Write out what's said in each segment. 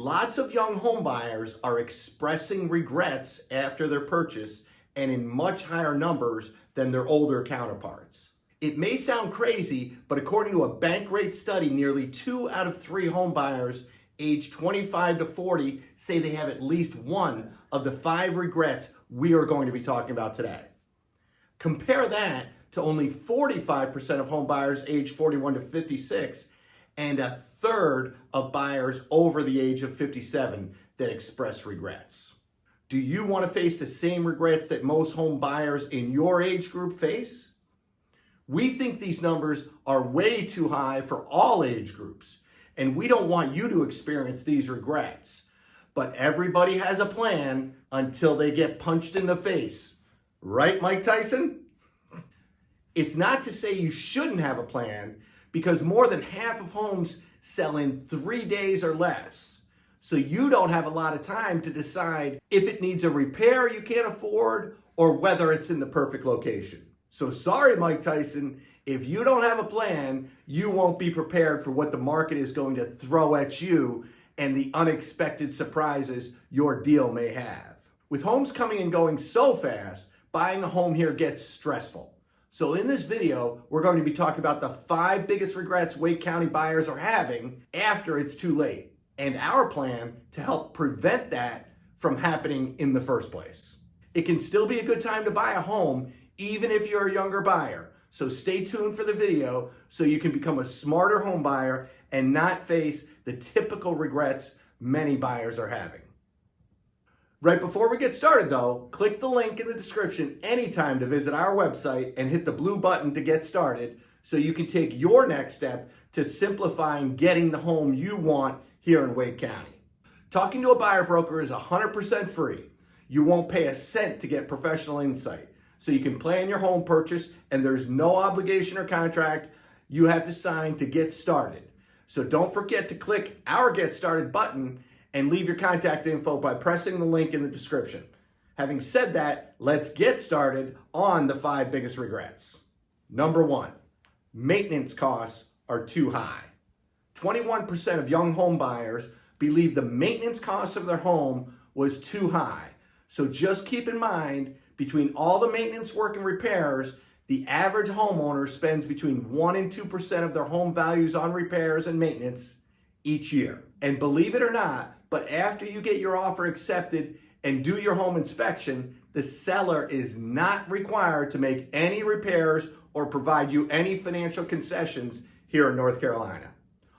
Lots of young home buyers are expressing regrets after their purchase and in much higher numbers than their older counterparts. It may sound crazy, but according to a bank rate study, nearly 2 out of 3 home buyers aged 25 to 40 say they have at least one of the 5 regrets we are going to be talking about today. Compare that to only 45% of home buyers aged 41 to 56 and a third of buyers over the age of 57 that express regrets. Do you want to face the same regrets that most home buyers in your age group face? We think these numbers are way too high for all age groups, and we don't want you to experience these regrets. But everybody has a plan until they get punched in the face. Right, Mike Tyson? It's not to say you shouldn't have a plan, because more than half of homes sell in 3 days or less. So you don't have a lot of time to decide if it needs a repair you can't afford or whether it's in the perfect location. So sorry, Mike Tyson, if you don't have a plan, you won't be prepared for what the market is going to throw at you and the unexpected surprises your deal may have. With homes coming and going so fast, buying a home here gets stressful. So in this video, we're going to be talking about the 5 biggest regrets Wake County buyers are having after it's too late, and our plan to help prevent that from happening in the first place. It can still be a good time to buy a home even if you're a younger buyer. So stay tuned for the video so you can become a smarter home buyer and not face the typical regrets many buyers are having. Right before we get started though, click the link in the description anytime to visit our website and hit the blue button to get started so you can take your next step to simplifying getting the home you want here in Wake County. Talking to a buyer broker is 100% free. You won't pay a cent to get professional insight. So you can plan your home purchase and there's no obligation or contract you have to sign to get started. So don't forget to click our Get Started button and leave your contact info by pressing the link in the description. Having said that, let's get started on the 5 biggest regrets. Number 1, maintenance costs are too high. 21% of young home buyers believe the maintenance costs of their home was too high. So just keep in mind, between all the maintenance work and repairs, the average homeowner spends between 1 and 2% of their home values on repairs and maintenance each year. And believe it or not, but after you get your offer accepted and do your home inspection, the seller is not required to make any repairs or provide you any financial concessions here in North Carolina.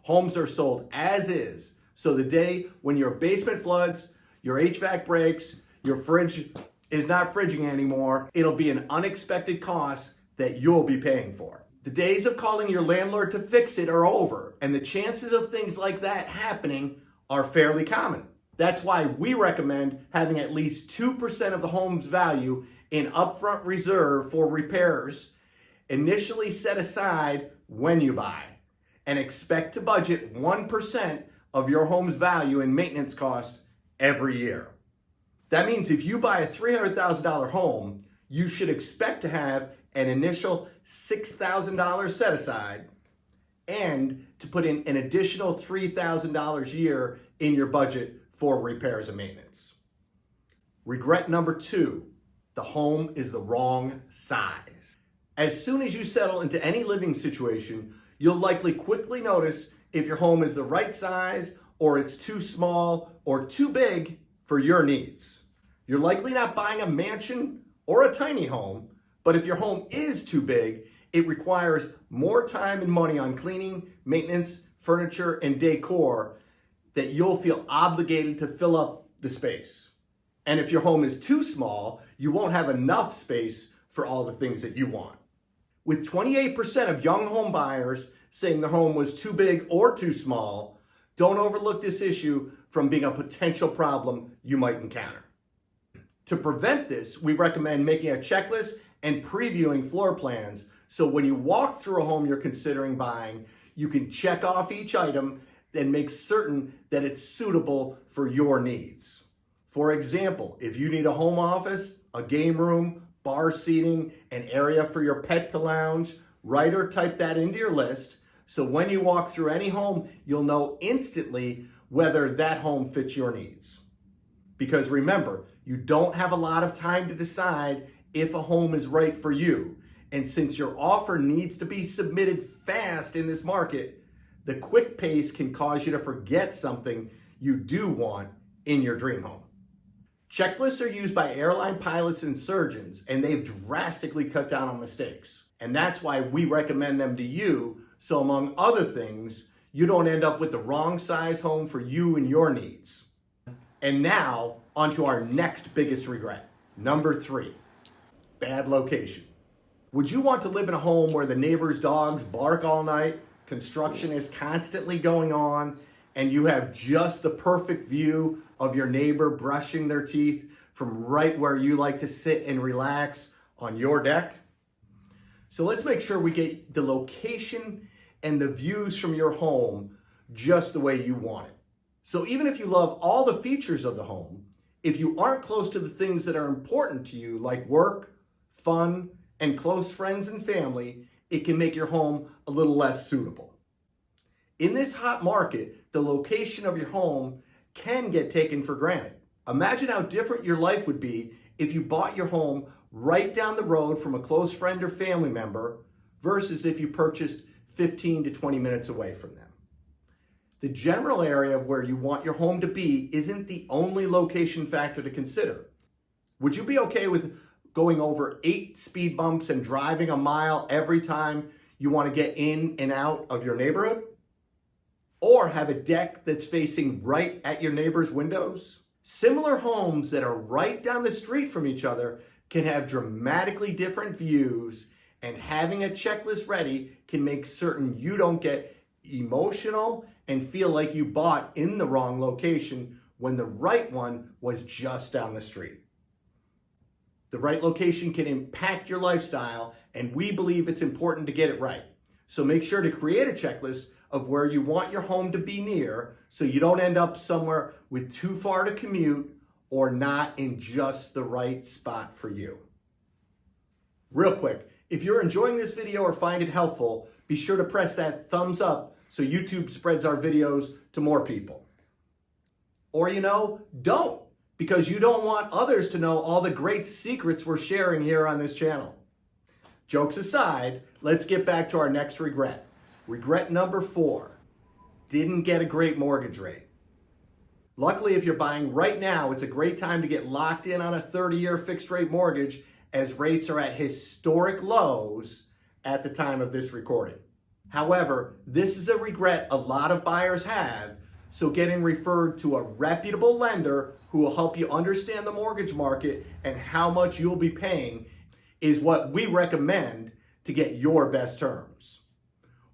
Homes are sold as is, so the day when your basement floods, your HVAC breaks, your fridge is not fridging anymore, it'll be an unexpected cost that you'll be paying for. The days of calling your landlord to fix it are over, and the chances of things like that happening are fairly common. That's why we recommend having at least 2% of the home's value in upfront reserve for repairs initially set aside when you buy, and expect to budget 1% of your home's value in maintenance costs every year. That means if you buy a $300,000 home, you should expect to have an initial $6,000 set aside and to put in an additional $3,000 a year in your budget for repairs and maintenance. Regret number 2, the home is the wrong size. As soon as you settle into any living situation, you'll likely quickly notice if your home is the right size or it's too small or too big for your needs. You're likely not buying a mansion or a tiny home, but if your home is too big, it requires more time and money on cleaning, maintenance, furniture, and decor that you'll feel obligated to fill up the space. And if your home is too small, you won't have enough space for all the things that you want. With 28% of young home buyers saying the home was too big or too small, don't overlook this issue from being a potential problem you might encounter. To prevent this, we recommend making a checklist and previewing floor plans so when you walk through a home you're considering buying, you can check off each item and make certain that it's suitable for your needs. For example, if you need a home office, a game room, bar seating, an area for your pet to lounge, write or type that into your list so when you walk through any home, you'll know instantly whether that home fits your needs. Because remember, you don't have a lot of time to decide if a home is right for you. And since your offer needs to be submitted fast in this market, the quick pace can cause you to forget something you do want in your dream home. Checklists are used by airline pilots and surgeons, and they've drastically cut down on mistakes. And that's why we recommend them to you, so among other things, you don't end up with the wrong size home for you and your needs. And now, onto our next biggest regret. Number 3, bad location. Would you want to live in a home where the neighbor's dogs bark all night, construction is constantly going on, and you have just the perfect view of your neighbor brushing their teeth from right where you like to sit and relax on your deck? So let's make sure we get the location and the views from your home just the way you want it. So even if you love all the features of the home, if you aren't close to the things that are important to you, like work, fun, and close friends and family, it can make your home a little less suitable. In this hot market, the location of your home can get taken for granted. Imagine how different your life would be if you bought your home right down the road from a close friend or family member versus if you purchased 15 to 20 minutes away from them. The general area of where you want your home to be isn't the only location factor to consider. Would you be okay with going over 8 speed bumps and driving a mile every time you want to get in and out of your neighborhood? Or have a deck that's facing right at your neighbor's windows? Similar homes that are right down the street from each other can have dramatically different views, and having a checklist ready can make certain you don't get emotional and feel like you bought in the wrong location when the right one was just down the street. The right location can impact your lifestyle, and we believe it's important to get it right. So make sure to create a checklist of where you want your home to be near so you don't end up somewhere with too far to commute or not in just the right spot for you. Real quick, if you're enjoying this video or find it helpful, be sure to press that thumbs up so YouTube spreads our videos to more people. Or don't, because you don't want others to know all the great secrets we're sharing here on this channel. Jokes aside, let's get back to our next regret. Regret number 4, didn't get a great mortgage rate. Luckily, if you're buying right now, it's a great time to get locked in on a 30-year fixed rate mortgage, as rates are at historic lows at the time of this recording. However, this is a regret a lot of buyers have, so getting referred to a reputable lender who will help you understand the mortgage market and how much you'll be paying is what we recommend to get your best terms.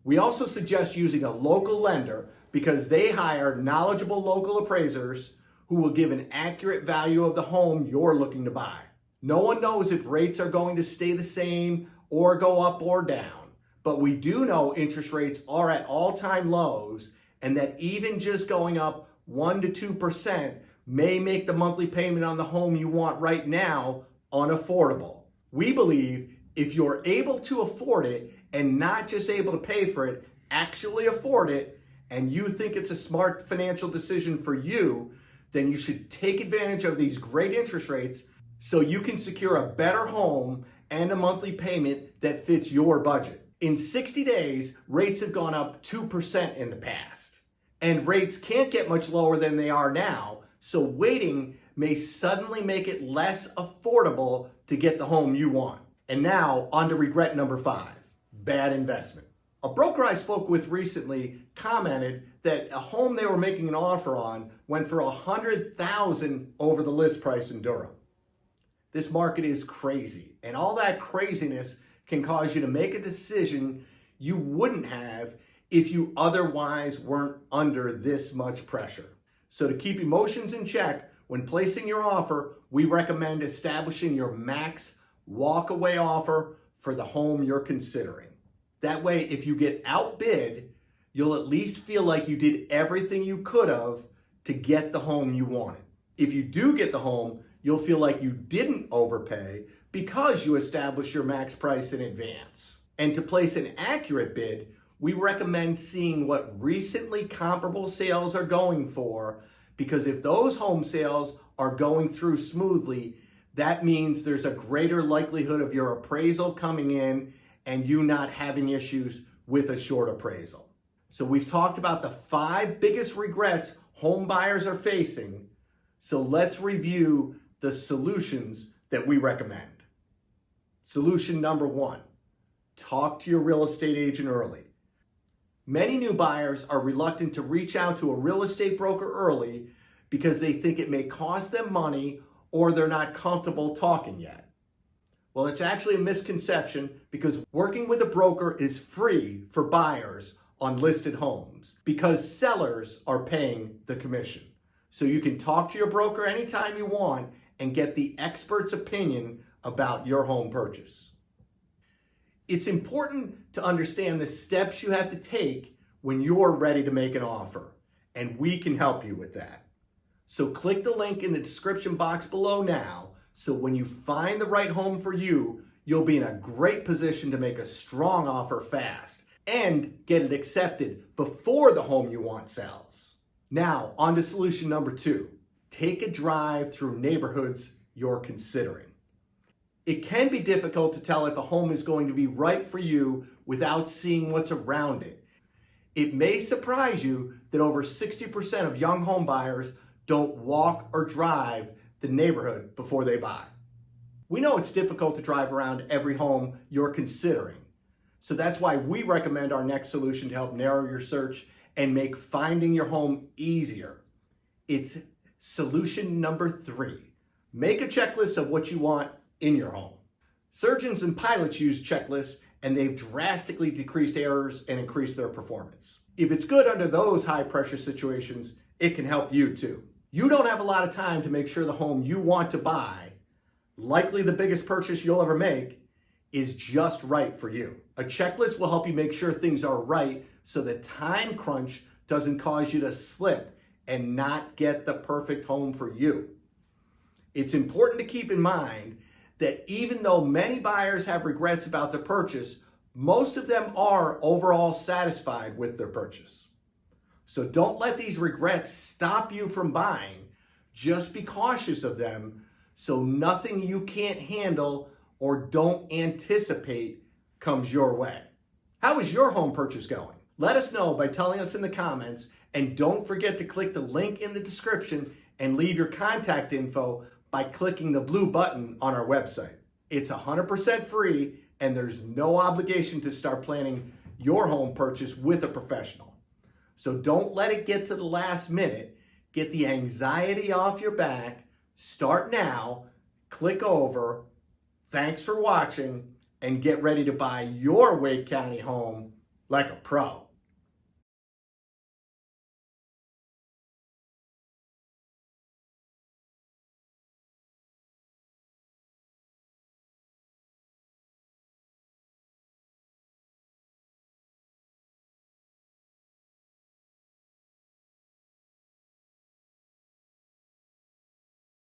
We also suggest using a local lender because they hire knowledgeable local appraisers who will give an accurate value of the home you're looking to buy. No one knows if rates are going to stay the same or go up or down, but we do know interest rates are at all-time lows, and that even just going up 1 to 2% may make the monthly payment on the home you want right now unaffordable. We believe if you're able to afford it and not just able to pay for it, actually afford it, and you think it's a smart financial decision for you, then you should take advantage of these great interest rates so you can secure a better home and a monthly payment that fits your budget. In 60 days, rates have gone up 2% in the past, and rates can't get much lower than they are now, so waiting may suddenly make it less affordable to get the home you want. And now, on to regret number 5, bad investment. A broker I spoke with recently commented that a home they were making an offer on went for $100,000 over the list price in Durham. This market is crazy, and all that craziness can cause you to make a decision you wouldn't have if you otherwise weren't under this much pressure. So to keep emotions in check, when placing your offer, we recommend establishing your max walkaway offer for the home you're considering. That way, if you get outbid, you'll at least feel like you did everything you could have to get the home you wanted. If you do get the home, you'll feel like you didn't overpay because you established your max price in advance. And to place an accurate bid, we recommend seeing what recently comparable sales are going for, because if those home sales are going through smoothly, that means there's a greater likelihood of your appraisal coming in and you not having issues with a short appraisal. So we've talked about the 5 biggest regrets home buyers are facing. So let's review the solutions that we recommend. Solution number 1, talk to your real estate agent early. Many new buyers are reluctant to reach out to a real estate broker early because they think it may cost them money or they're not comfortable talking yet. Well, it's actually a misconception, because working with a broker is free for buyers on listed homes because sellers are paying the commission. So you can talk to your broker anytime you want and get the expert's opinion about your home purchase. It's important to understand the steps you have to take when you're ready to make an offer, and we can help you with that. So click the link in the description box below now, so when you find the right home for you, you'll be in a great position to make a strong offer fast and get it accepted before the home you want sells. Now, on to solution number 2. Take a drive through neighborhoods you're considering. It can be difficult to tell if a home is going to be right for you without seeing what's around it. It may surprise you that over 60% of young home buyers don't walk or drive the neighborhood before they buy. We know it's difficult to drive around every home you're considering. So that's why we recommend our next solution to help narrow your search and make finding your home easier. It's solution number 3. Make a checklist of what you want in your home. Surgeons and pilots use checklists, and they've drastically decreased errors and increased their performance. If it's good under those high pressure situations, it can help you too. You don't have a lot of time to make sure the home you want to buy, likely the biggest purchase you'll ever make, is just right for you. A checklist will help you make sure things are right so the time crunch doesn't cause you to slip and not get the perfect home for you. It's important to keep in mind that even though many buyers have regrets about their purchase, most of them are overall satisfied with their purchase. So don't let these regrets stop you from buying. Just be cautious of them so nothing you can't handle or don't anticipate comes your way. How is your home purchase going? Let us know by telling us in the comments, and don't forget to click the link in the description and leave your contact info by clicking the blue button on our website. It's 100% free, and there's no obligation to start planning your home purchase with a professional. So don't let it get to the last minute. Get the anxiety off your back. Start now. Click over. Thanks for watching, and get ready to buy your Wake County home like a pro.